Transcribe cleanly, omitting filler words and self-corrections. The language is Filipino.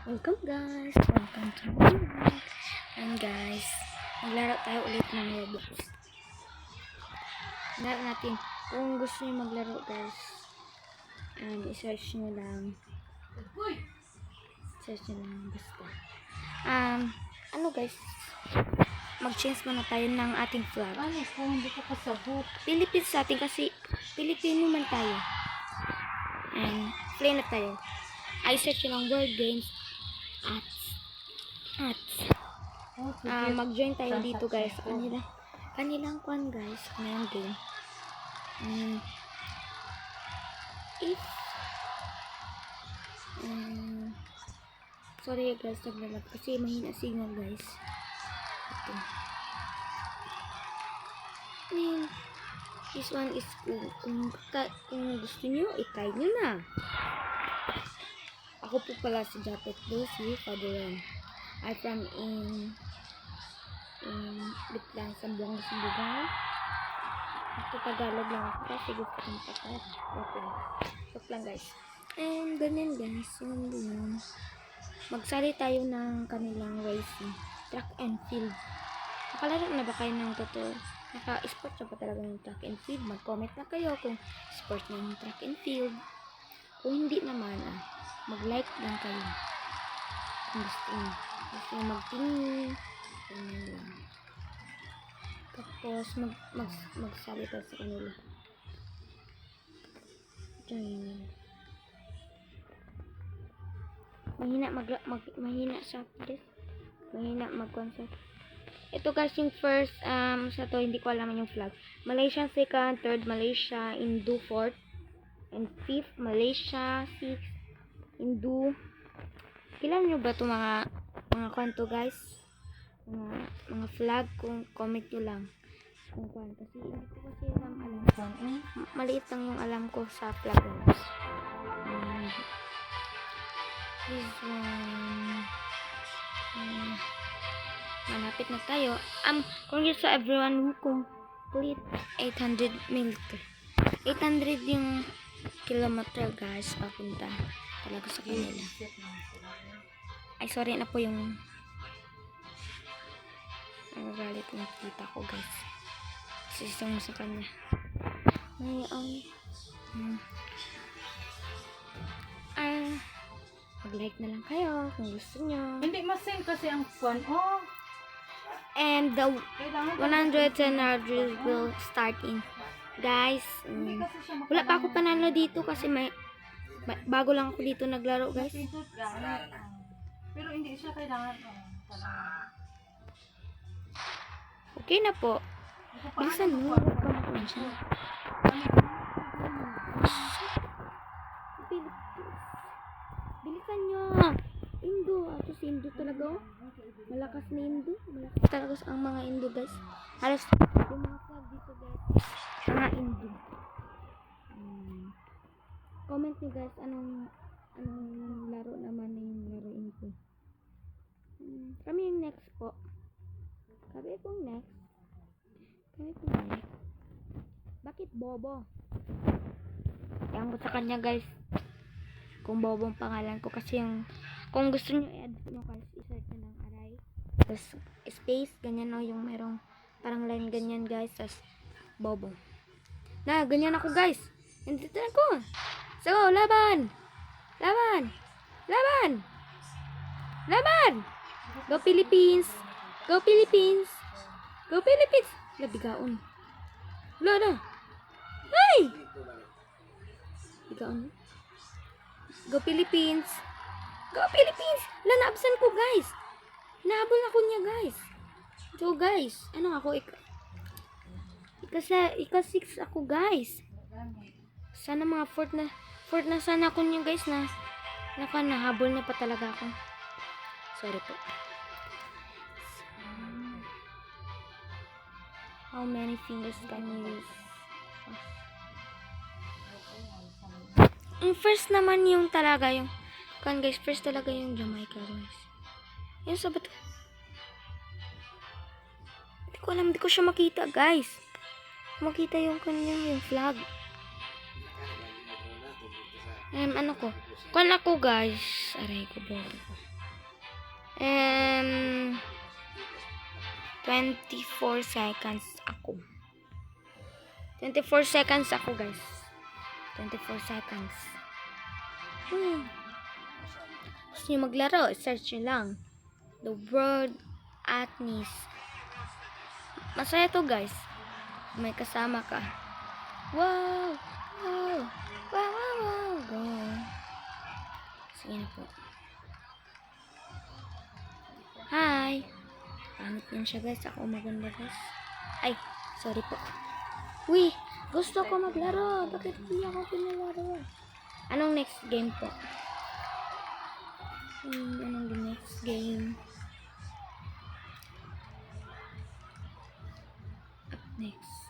Welcome guys! Welcome to my vlog. And guys, maglaro tayo ulit ng Roblox. Laro natin. Kung gusto nyo maglaro guys, i-search nyo lang. Search nyo lang basta. Ano guys, mag-change muna tayo ng ating flag. Ano kung hindi ka kasabot? Philippines sa atin kasi Pilipino man tayo. And play na tayo. I-search nyo lang World Games at mag-join tayo dito guys. Kanilang kwan guys, kanilang game. If sorry guys, naglalag kasi mahina signal guys. Ito. This one is kung gusto nyo, i-try nyo na. Ako po pala si Japet Lucy Fadoran. I'm from in Bitlang, Sambuang, Sambugay. Ito Tagalog lang ako kasi gusto kong patad. Joke lang guys. And ganyan guys, yun din. Magsali tayo ng kanilang racing. Track and field. Nakalaro na ba kayo ng totoo? Naka-sport na pa talaga ng track and field? Mag-comment na kayo kung sport na yung track and field. Kung hindi naman, mag-like lang kayo. Kung gusto nyo. Gusto nyo mag-tingin. Tapos, magsabi tayo sa kanila. Join. Mahina sa this. Mahina mag-concert. Ito guys, yung first, sa to, hindi ko alam yung flag. Malaysia second, third Malaysia, Indo fourth, and fifth Malaysia, sixth Indo. Kailan nyo ba ito mga kwanto guys? Mga flag, kung comment nyo lang. Kung kwan, kasi hindi ko kasi alam. Maliit lang yung alam ko sa flag guys. This one. Malapit na tayo. Congrats to everyone who complete 800 milk. 800 yung kilometer guys, papunta talaga sa kanila. Ay, sorry na po yung galit yung kita ko guys. Sisong sa kanya. May mag-like na lang kayo kung gusto nyo. Hindi masin kasi ang fun. And the 110 hours will start in. Guys, wala pa ako panalo dito kasi bago lang ako dito naglaro guys. Pero hindi siya kailangan. Okay na po. Bilisan mo. Bilisan nyo. Indo. Ito si Indo talaga. Malakas na Indo. Malakas talaga ang mga Indo guys. Halos yung mga flag dito guys. Mga Indo. Comment nyo guys anong laro naman yung laruin ko. Kami yung next po. Kami pong next. Bakit Bobo? Kaya ko sa kanya guys. Kung Bobo ang pangalan ko. Kasi yung kung gusto nyo i-add nyo guys, i-search nyo ng aray. Tapos space. Ganyan no. Yung merong parang line ganyan guys. Tapos Bobo. Na ganyan ako guys. Nandito na ako. So laban. Laban. Laban. Laban. Go Philippines. Go Philippines. Go Philippines. Labigaon. Wala na. Hey! Bigaon. Go Philippines. Go Philippines. Wala, naabsan ko guys. Nahabol ako niya guys. So guys, ano ako? Ika-6 ako guys. Sana mga fourth na sana ako niya guys na nahabol niya pa talaga ako. Sorry po. How many fingers can you use? Yung first naman yung talaga yung guys, first talaga yung Jamaica guys. Yung sabat. Hindi ko alam, hindi ko siya makita guys. Makita yung kanya, yung flag. Ano ko? Kung ako guys, aray ko ba? Um, 24 seconds ako. 24 seconds ako, guys. 24 seconds. Gusto nyo maglaro? Search nyo lang. The World Atnis. Masaya to, guys. May kasama ka. Wow! Wow! Wow! Wow! Wow! Go. Sige na po. Hi! Pangit yan siya, guys. Ako maganda, guys. Ay! Sorry po. Uy! Gusto ko maglaro. Bakit hindi ako pinalaro? Anong next game po? Anong the next game? Up next.